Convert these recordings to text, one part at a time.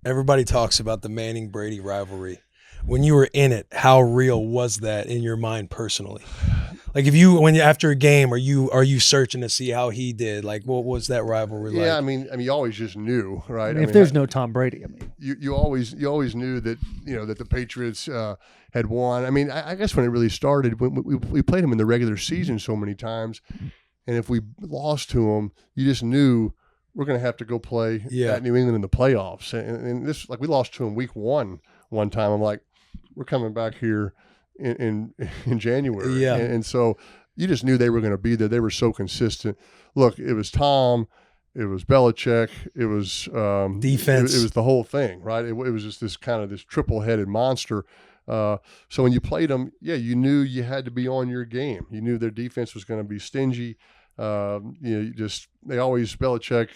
Everybody talks about the Manning-Brady rivalry. When you were in it, how real was that in your mind personally? Like after a game, are you searching to see how he did? Like, what was that rivalry like? Yeah, I mean, you always just knew, right? If there's no Tom Brady, you always knew that that the Patriots had won. I mean, I guess when it really started, when we played them in the regular season so many times, and if we lost to them, you just knew we're going to have to go play at New England in the playoffs. And this, like, we lost to them week one time. I'm like, we're coming back here in January. Yeah. And so you just knew they were going to be there. They were so consistent. Look, it was Tom, it was Belichick, it was defense. It was the whole thing, right? It was just this kind of this triple-headed monster. So when you played them, you knew you had to be on your game. You knew their defense was going to be stingy. They always, Belichick,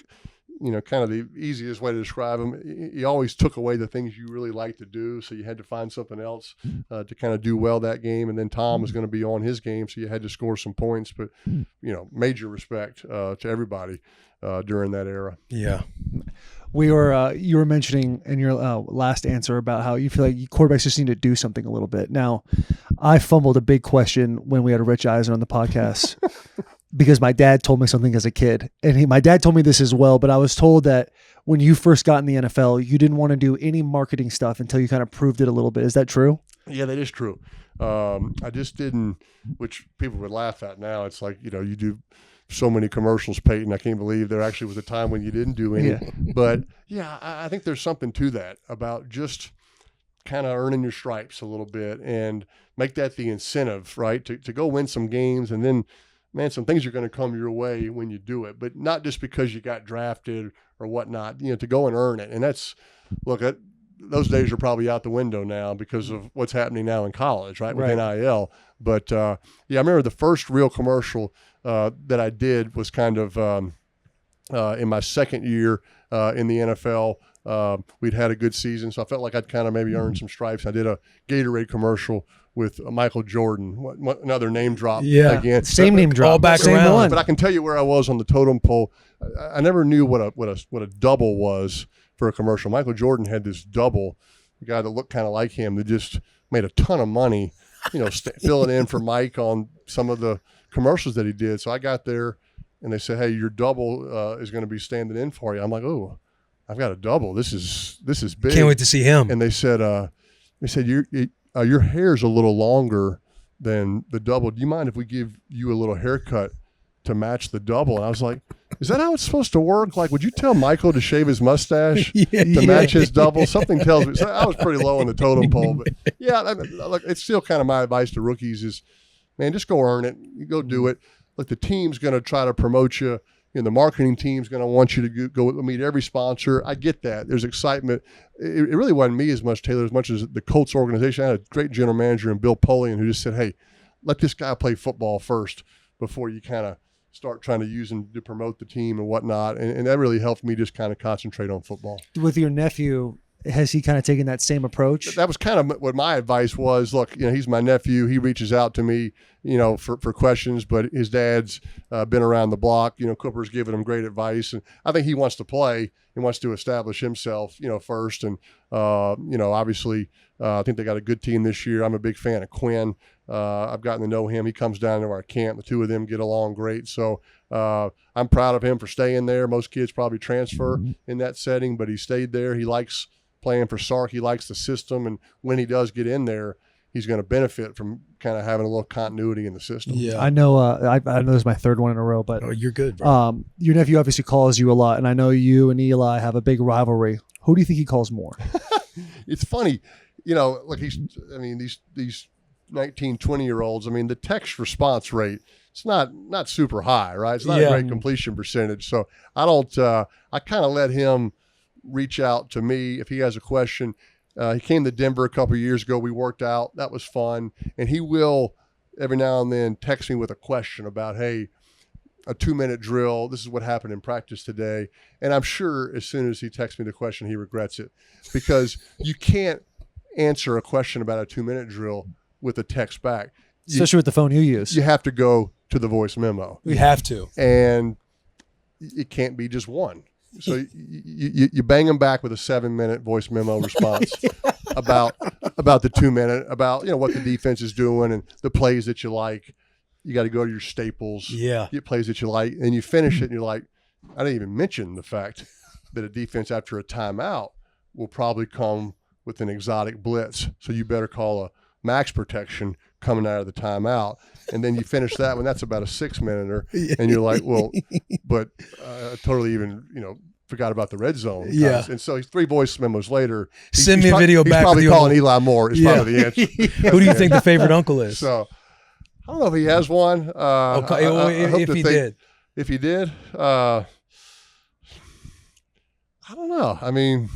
kind of the easiest way to describe him, he always took away the things you really like to do, so you had to find something else to kind of do well that game. And then Tom was going to be on his game, so you had to score some points. But, major respect to everybody during that era. Yeah. You were mentioning in your last answer about how you feel like quarterbacks just need to do something a little bit. Now, I fumbled a big question when we had Rich Eisen on the podcast because my dad told me something as a kid, and my dad told me this as well, but I was told that when you first got in the NFL, you didn't want to do any marketing stuff until you kind of proved it a little bit. Is that true? Yeah, that is true. I just didn't, which people would laugh at now. It's like, you do so many commercials, Peyton. I can't believe there actually was a time when you didn't do any. Yeah. But yeah, I think there's something to that about just kind of earning your stripes a little bit and make that the incentive, right? To go win some games, and then, man, some things are going to come your way when you do it, but not just because you got drafted or whatnot, to go and earn it. And those days are probably out the window now because of what's happening now in college, right? With NIL. But I remember the first real commercial that I did was kind of in my second year in the NFL. We'd had a good season, so I felt like I'd kind of maybe earned some stripes. I did a Gatorade commercial with Michael Jordan. What another name drop again. Same name drop. All back Same around. one. But I can tell you where I was on the totem pole. I never knew what a double was for a commercial. Michael Jordan had this double, a guy that looked kind of like him, that just made a ton of money, filling in for Mike on some of the commercials that he did. So I got there, and they said, "Hey, your double is going to be standing in for you." I'm like, "Oh, I've got a double. This is big. Can't wait to see him." And they said, your hair's a little longer than the double. Do you mind if we give you a little haircut to match the double? And I was like, is that how it's supposed to work? Like, would you tell Michael to shave his mustache to match his double? Something tells me. So I was pretty low on the totem pole, but look, it's still kind of my advice to rookies is, man, just go earn it. You go do it. Look, the team's going to try to promote you. The marketing team's going to want you to go meet every sponsor. I get that. There's excitement. It really wasn't me as much, Taylor, as much as the Colts organization. I had a great general manager in Bill Polian who just said, hey, let this guy play football first before you kind of start trying to use him to promote the team and whatnot. And that really helped me just kind of concentrate on football. With your nephew, has he kind of taken that same approach? That was kind of what my advice was. Look, he's my nephew. He reaches out to me, for questions, but his dad's been around the block. Cooper's giving him great advice. And I think he wants to play. He wants to establish himself, first. And, obviously, I think they got a good team this year. I'm a big fan of Quinn. I've gotten to know him. He comes down to our camp. The two of them get along great. So I'm proud of him for staying there. Most kids probably transfer in that setting, but he stayed there. He likes playing for Sark. He likes the system. And when he does get in there, he's going to benefit from kind of having a little continuity in the system. Yeah, I know. I know this is my third one in a row, but you're good, bro. Your nephew obviously calls you a lot, and I know you and Eli have a big rivalry. Who do you think he calls more? It's funny, look, these 19, 20-year-olds. I mean, the text response rate, it's not super high, right? It's not a great completion percentage. So I don't. I kind of let him reach out to me if he has a question. He came to Denver a couple of years ago. We worked out. That was fun. And he will every now and then text me with a question about, hey, a 2-minute drill. This is what happened in practice today. And I'm sure as soon as he texts me the question, he regrets it, because you can't answer a question about a 2-minute drill with a text back. Especially with the phone you use. You have to go to the voice memo. We have to. And it can't be just one. So you bang them back with a 7-minute voice memo response about the 2-minute, about what the defense is doing and the plays that you like. You got to go to your staples, get plays that you like, and you finish it, and you're like, I didn't even mention the fact that a defense after a timeout will probably come with an exotic blitz. So you better call a max protection coming out of the timeout. And then you finish that one. That's about a 6-minute, and you're like, well, but I totally even, forgot about the red zone. Yeah. And so 3 voice memos later. Send me a video back. He's probably with calling Eli Moore is probably the answer. Who do you think the favorite uncle is? So I don't know if he has one. If he did, I don't know. I mean,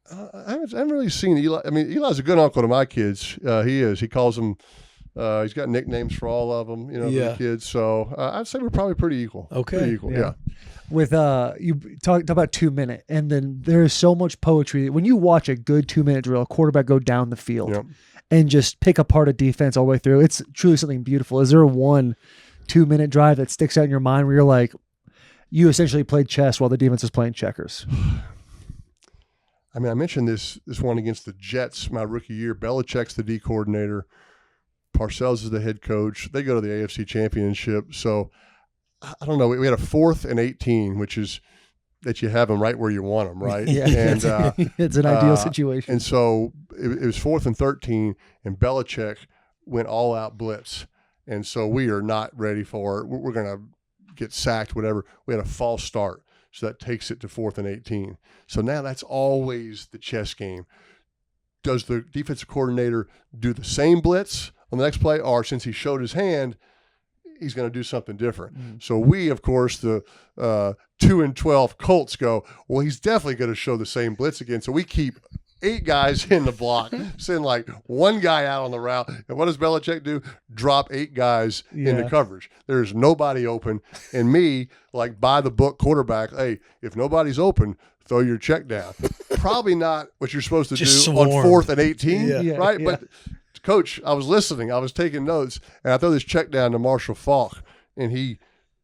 I haven't really seen Eli. I mean, Eli's a good uncle to my kids. He is. He calls them. He's got nicknames for all of them. For the kids. So I'd say we're probably pretty equal. Okay. Pretty equal. Yeah. With you talked about 2-minute, and then there's so much poetry when you watch a good 2-minute drill, a quarterback go down the field and just pick apart a defense all the way through. It's truly something beautiful. Is there one 2-minute drive that sticks out in your mind where you're like, you essentially played chess while the defense was playing checkers? I mean, I mentioned this one against the Jets my rookie year. Belichick's the D coordinator. Parcells is the head coach. They go to the AFC Championship. So I don't know. We had a 4th and 18, which is that you have them right where you want them, right? Yeah, and it's an ideal situation. And so it was 4th and 13, and Belichick went all out blitz. And so we are not ready for it. We're going to get sacked, whatever. We had a false start. So that takes it to 4th and 18. So now that's always the chess game. Does the defensive coordinator do the same blitz on the next play, or since he showed his hand, he's going to do something different? So we, of course, the 2-12 Colts go, well, he's definitely going to show the same blitz again. So we keep 8 guys in the block, send like 1 guy out on the route. And what does Belichick do? Drop 8 guys into coverage. There's nobody open. And me, like by the book quarterback, hey, if nobody's open, throw your check down. Probably not what you're supposed to Just do swarm. on 4th and 18, right? Yeah. But Coach, I was listening. I was taking notes, and I throw this check down to Marshall Faulk, and he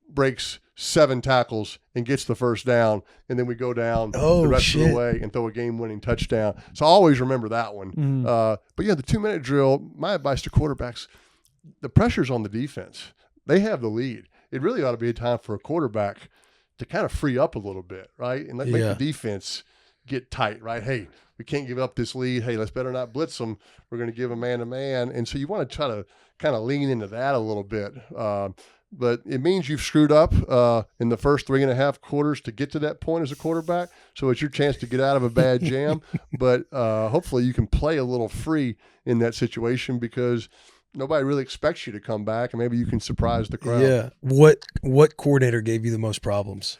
breaks 7 tackles and gets the first down, and then we go down the rest of the way and throw a game-winning touchdown. So I always remember that one. But yeah, the 2-minute drill, my advice to quarterbacks, the pressure's on the defense. They have the lead. It really ought to be a time for a quarterback to kind of free up a little bit, right? And make the defense get tight, right? Hey, we can't give up this lead. Hey, let's better not blitz them. We're going to give a man-to-man. And so you want to try to kind of lean into that a little bit. But it means you've screwed up in the first 3.5 quarters to get to that point as a quarterback. So it's your chance to get out of a bad jam. But hopefully you can play a little free in that situation because nobody really expects you to come back, and maybe you can surprise the crowd. Yeah. What coordinator gave you the most problems?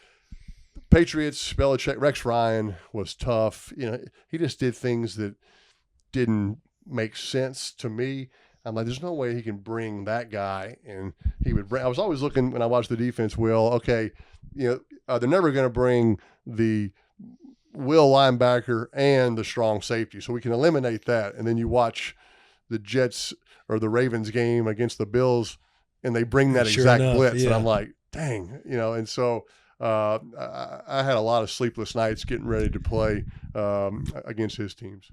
Patriots, Belichick, Rex Ryan was tough. He just did things that didn't make sense to me. I'm like, there's no way he can bring that guy, and he would bring. I was always looking when I watched the defense. Will, okay, they're never going to bring the will linebacker and the strong safety, so we can eliminate that. And then you watch the Jets or the Ravens game against the Bills, and they bring that exact blitz, and I'm like, dang, and so. I had a lot of sleepless nights getting ready to play against his teams.